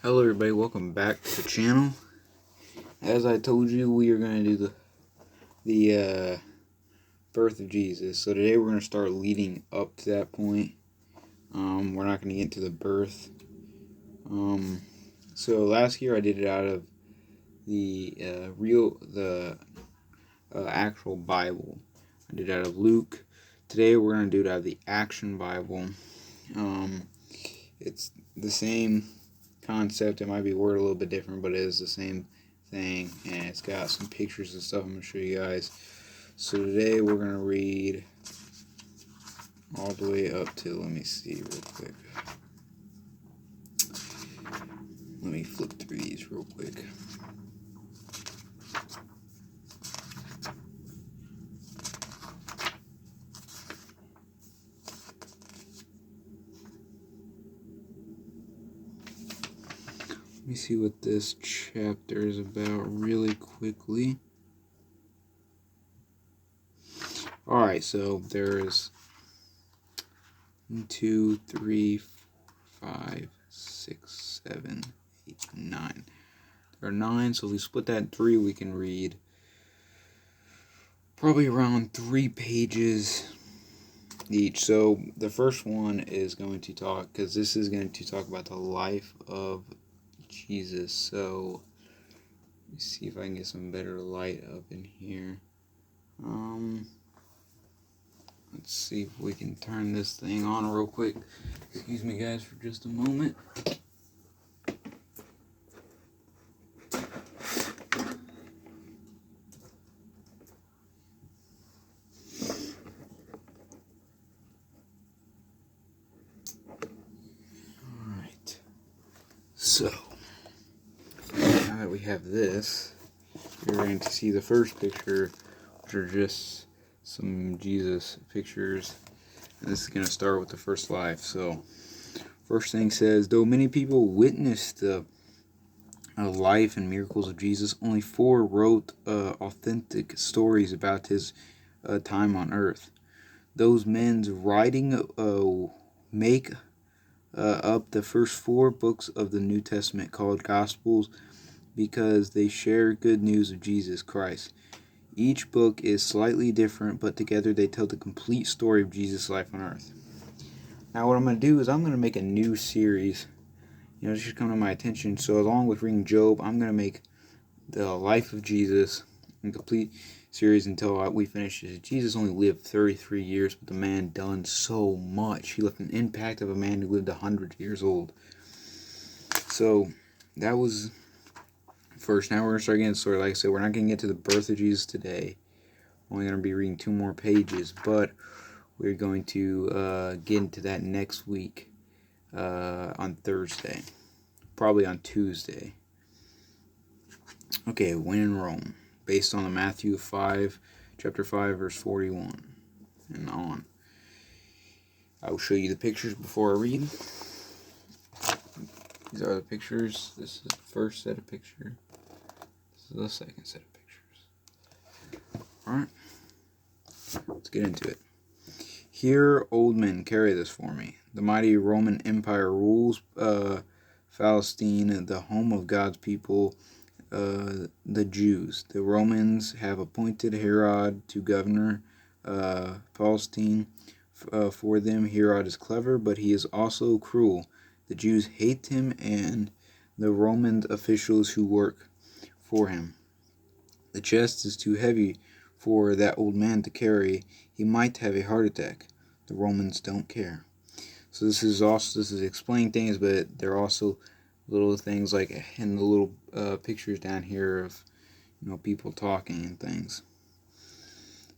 Hello everybody, welcome back to the channel. As I told you, we are going to do the birth of Jesus. So today we're going to start leading up to that point. We're not going to get into the birth. So last year I did it out of the actual Bible. I did it out of Luke. Today we're going to do it out of the Action Bible. It's the same concept. It might be worded a little bit different, but it is the same thing, and it's got some pictures and stuff I'm going to show you guys. So today we're going to read all the way up to, let me see real quick. Let me flip through these real quick. Let me see what this chapter is about really quickly. Alright, so there's 1, 2, 3, 4, 5, 6, 7, 8, 9. There are 9, so if we split that in 3, we can read probably around 3 pages each. So the first one is going to talk, because this is going to talk about the life of Jesus. So let me see if I can get some better light up in here. Let's see if we can turn this thing on real quick. Excuse me guys for just a moment. Alright. So now that we have this, you're going to see the first picture, which are just some Jesus pictures, and this is going to start with the first life. So first thing says, though many people witnessed the life and miracles of Jesus, only 4 wrote authentic stories about his time on earth. Those men's writing make up the first 4 books of the New Testament, called Gospels, because they share good news of Jesus Christ. Each book is slightly different, but together they tell the complete story of Jesus' life on earth. Now what I'm going to do is I'm going to make a new series. This just come to my attention. So along with reading Job, I'm going to make the life of Jesus a complete series until we finish it. Jesus only lived 33 years, but the man done so much. He left an impact of a man who lived 100 years old. So that was first. Now we're going to start getting the story. Like I said, we're not going to get to the birth of Jesus today. We're only going to be reading 2 more pages, but we're going to get into that next week on Thursday. Probably on Tuesday. Okay, when in Rome. Based on the Matthew 5, chapter 5, verse 41 and on. I will show you the pictures before I read. These are the pictures. This is the first set of pictures. This is the second set of pictures. Alright. Let's get into it. Here, old men, carry this for me. The mighty Roman Empire rules Palestine, the home of God's people, the Jews. The Romans have appointed Herod to govern Palestine for them. Herod is clever, but he is also cruel. The Jews hate him and the Roman officials who work for him. The chest is too heavy for that old man to carry. He might have a heart attack. The Romans don't care. So this is explaining things, but there are also little things like in the little pictures down here of people talking and things.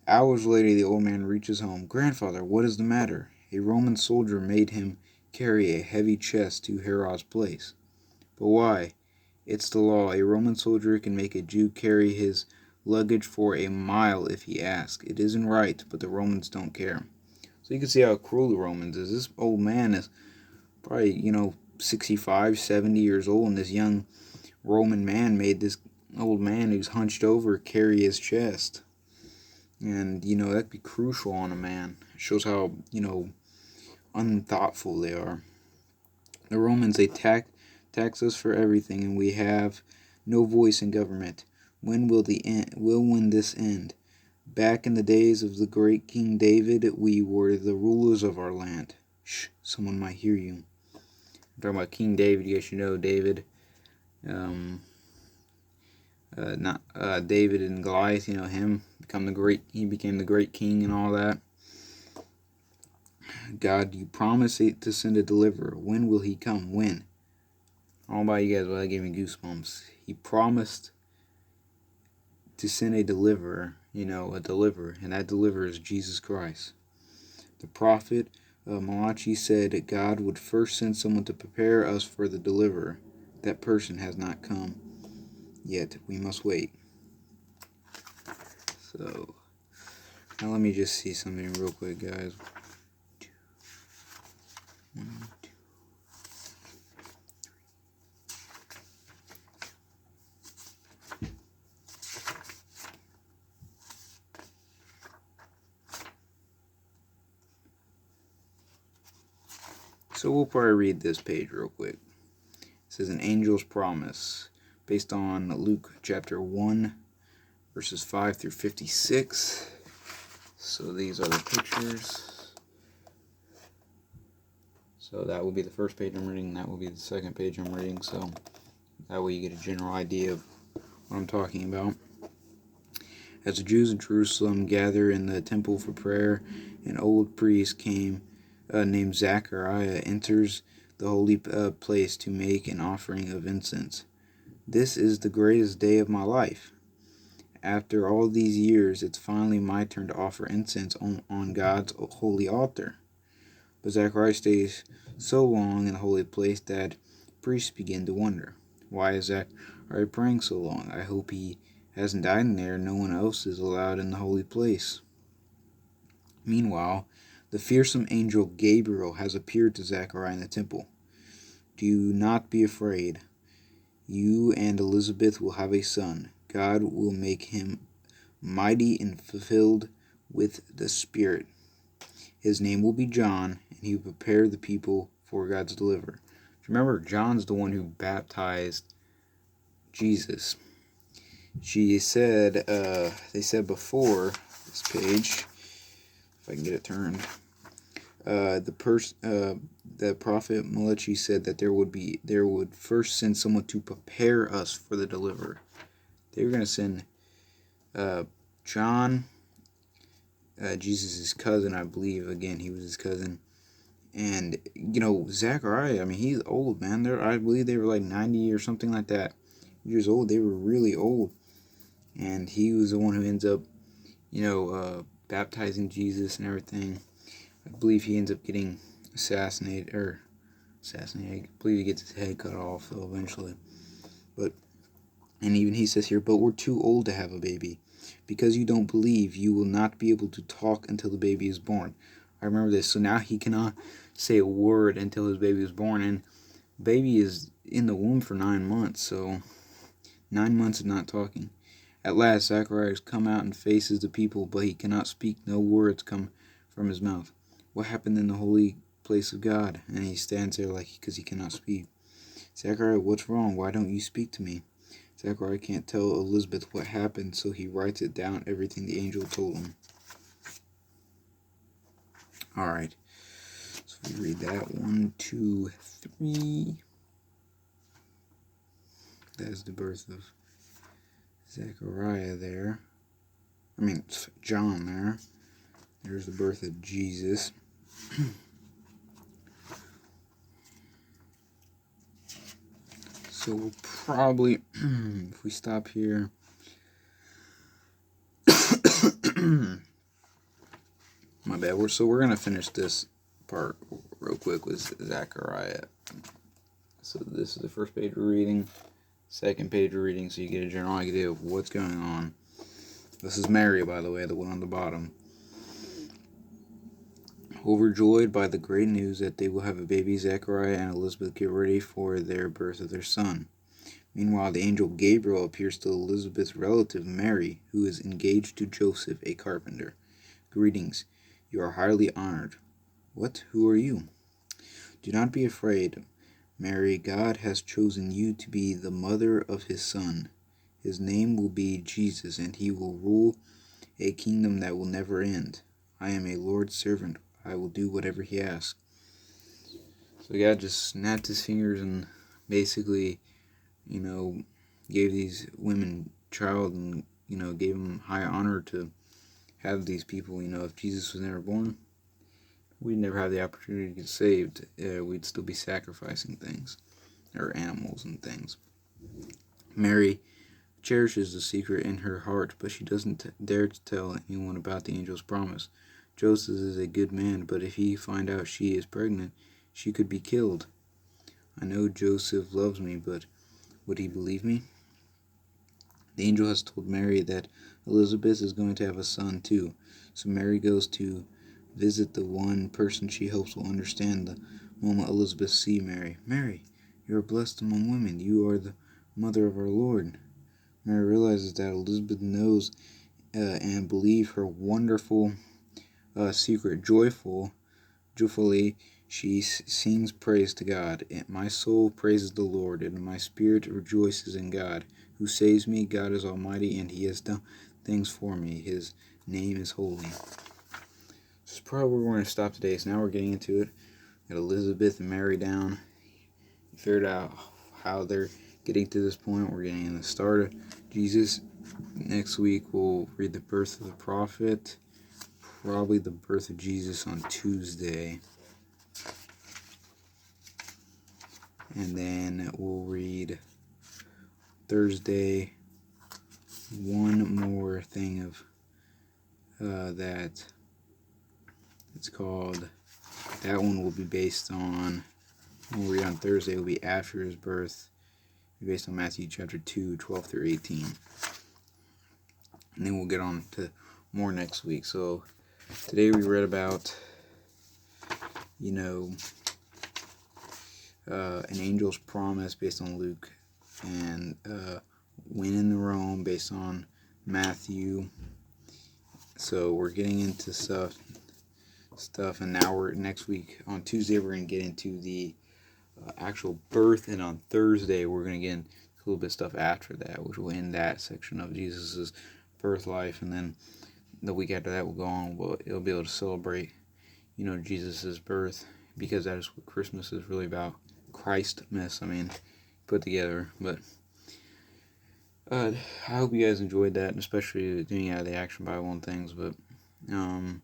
Hours later, the old man reaches home. Grandfather, what is the matter? A Roman soldier made him carry a heavy chest to Herod's place. But why? It's the law. A Roman soldier can make a Jew carry his luggage for a mile if he asks. It isn't right, but the Romans don't care. So you can see how cruel the Romans is. This old man is probably, 65, 70 years old, and this young Roman man made this old man who's hunched over carry his chest. And, that'd be crucial on a man. It shows how, unthoughtful they are. The Romans, they taxed tax us for everything, and we have no voice in government. When will this end? Back in the days of the great King David, we were the rulers of our land. Shh, someone might hear you. I'm talking about King David. You guys should know David. Not David and Goliath. You know him. He became the great king and all that. God, you promised to send a deliverer. When will he come? When? I don't know about you guys, but that gave me goosebumps. He promised to send a deliverer, and that deliverer is Jesus Christ. The prophet Malachi said God would first send someone to prepare us for the deliverer. That person has not come yet. We must wait. So, now let me just see something real quick, guys. So we'll probably read this page real quick. It says an angel's promise, based on Luke chapter 1, verses 5 through 56. So these are the pictures. So that will be the first page I'm reading, that will be the second page I'm reading, so that way you get a general idea of what I'm talking about. As the Jews in Jerusalem gather in the temple for prayer, an old priest named Zechariah enters the holy place to make an offering of incense. This is the greatest day of my life. After all these years, it's finally my turn to offer incense on God's holy altar. But Zechariah stays so long in the holy place that priests begin to wonder, why is Zechariah praying so long? I hope he hasn't died in there. No one else is allowed in the holy place. Meanwhile, the fearsome angel Gabriel has appeared to Zechariah in the temple. Do not be afraid. You and Elizabeth will have a son. God will make him mighty and filled with the Spirit. His name will be John, and he will prepare the people for God's deliverer. Remember, John's the one who baptized Jesus. They said before this page, if I can get it turned, the prophet Malachi said that there would first send someone to prepare us for the deliverer. They were going to send John, Jesus' cousin, I believe. Again, he was his cousin. And, Zechariah, he's old, man. I believe they were like 90 or something like that years old. They were really old. And he was the one who ends up, baptizing Jesus and everything. I believe he ends up getting assassinated. I believe he gets his head cut off, though, eventually. And even he says here, but we're too old to have a baby. Because you don't believe, you will not be able to talk until the baby is born. I remember this. So now he cannot say a word until his baby is born. And baby is in the womb for 9 months. So 9 months of not talking. At last, Zacharias come out and faces the people, but he cannot speak. No words come from his mouth. What happened in the holy place of God? And he stands there because he cannot speak. Zachariah, what's wrong? Why don't you speak to me? Zachariah can't tell Elizabeth what happened, so he writes it down, everything the angel told him. Alright, so we read that. 1, 2, 3. That is the birth of Zechariah there. John there. There's the birth of Jesus. So we'll probably, if we stop here, my bad. We're going to finish this part real quick with Zechariah. So this is the first page we're reading, second page we're reading, so you get a general idea of what's going on. This is Mary, by the way, the one on the bottom. Overjoyed by the great news that they will have a baby, Zechariah and Elizabeth get ready for their birth of their son. Meanwhile, the angel Gabriel appears to Elizabeth's relative Mary, who is engaged to Joseph, a carpenter. Greetings, you are highly honored. What? Who are you? Do not be afraid. Mary, God has chosen you to be the mother of his Son. His name will be Jesus, and he will rule a kingdom that will never end. I am a Lord's servant. I will do whatever he asks. So God just snapped his fingers and basically, gave these women child and, gave them high honor to have these people. If Jesus was never born, we'd never have the opportunity to get saved. We'd still be sacrificing things, or animals and things. Mary cherishes the secret in her heart, but she doesn't dare to tell anyone about the angel's promise. Joseph is a good man, but if he find out she is pregnant, she could be killed. I know Joseph loves me, but would he believe me? The angel has told Mary that Elizabeth is going to have a son too, so Mary goes to visit the one person she hopes will understand the moment Elizabeth sees Mary. Mary, you are blessed among women. You are the mother of our Lord. Mary realizes that Elizabeth knows and believes her wonderful secret. Joyfully, she sings praise to God. My soul praises the Lord, and my spirit rejoices in God, who saves me. God is almighty, and he has done things for me. His name is holy. This is probably where we're going to stop today. So now we're getting into it. Got Elizabeth and Mary down. Figured out how they're getting to this point. We're getting in the start of Jesus. Next week we'll read the birth of the prophet. Probably the birth of Jesus on Tuesday. And then we'll read Thursday one more thing of that. It's called, that one will be based on, we'll read on Thursday, will be after his birth, based on Matthew chapter 2, 12 through 18. And then we'll get on to more next week. So today we read about, an angel's promise based on Luke, and when in Rome based on Matthew. So we're getting into stuff, and now next week on Tuesday we're going to get into the actual birth, and on Thursday we're going to get into a little bit of stuff after that, which will end that section of Jesus's birth life, and then the week after that we'll go on. It'll be able to celebrate, Jesus's birth, because that is what Christmas is really about. Christmas, put together. But I hope you guys enjoyed that, and especially doing out of the Action Bible and things. But I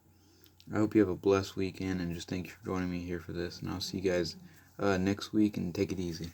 hope you have a blessed weekend, and just thank you for joining me here for this. And I'll see you guys next week, and take it easy.